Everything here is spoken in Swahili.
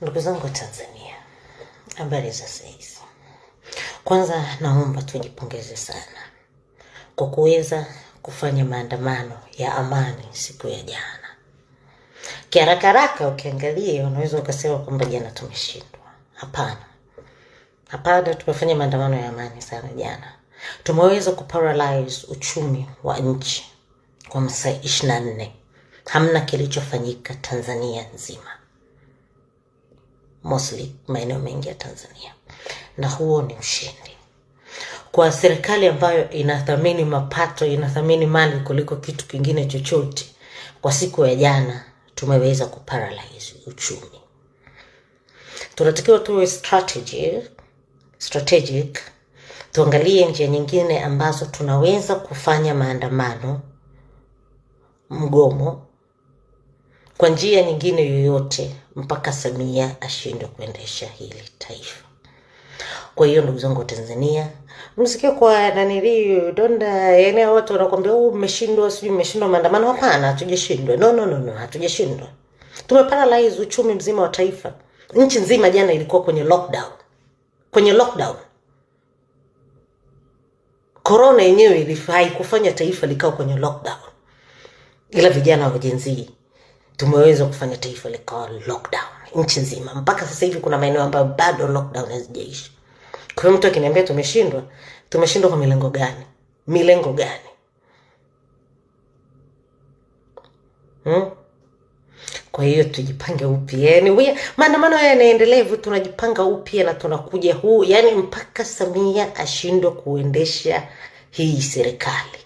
Ndugu zangu wa Tanzania, habari za saizi. Kwanza naomba tujipongeze sana kwa kuweza kufanya maandamano ya amani siku ya jana. Kiharaka ukiangalia unaweza ukasema kwamba jana tumeshindwa. Hapana, tumefanya maandamano ya amani sana jana. Tumeweza kuparalyze uchumi wa nchi kwa masaa 24. Hamna kilichofanyika Tanzania nzima. Mostly maeneo mengi ya Tanzania. Na huo ni ushindi. Kwa serikali ambayo inathamini mapato, inathamini mali kuliko kitu kingine chochote, kwa siku ya jana tumeweza kuparalyze uchumi. Tunatakiwa tuwe strategic, tuangalie njia nyingine ambazo tunaweza kufanya maandamano, mgomo, kwa njia nyingine yoyote mpaka Samia ashindwe kuendesha hili taifa. Kwa hiyo ndugu zangu wa Tanzania, msikie kwa nanili donda yani watu wanakuambia umeshindwa, sijui umeshindwa maandamano. Hapana, hatujashindwa. No, hatujashindwa. Tumeparalyze uchumi mzima wa taifa. Nchi nzima jana ilikuwa kwenye lockdown. Corona yenyewe haikufanya taifa likao kwenye lockdown. Ila vijana wa Gen Z tumeweza kufanya taifa likao lockdown nchi nzima. Mpaka sasa hivi kuna maeneo ambayo bado lockdown hazijaisha. Kwa hiyo mtu akiniambia tumeshindwa kwa milengo gani? Kwa hiyo tujipange upya. Yani maandamano haya yanaendelea hivyo, tunajipanga upya na tunakuja mpaka Samia ashindwe kuendesha hii serikali.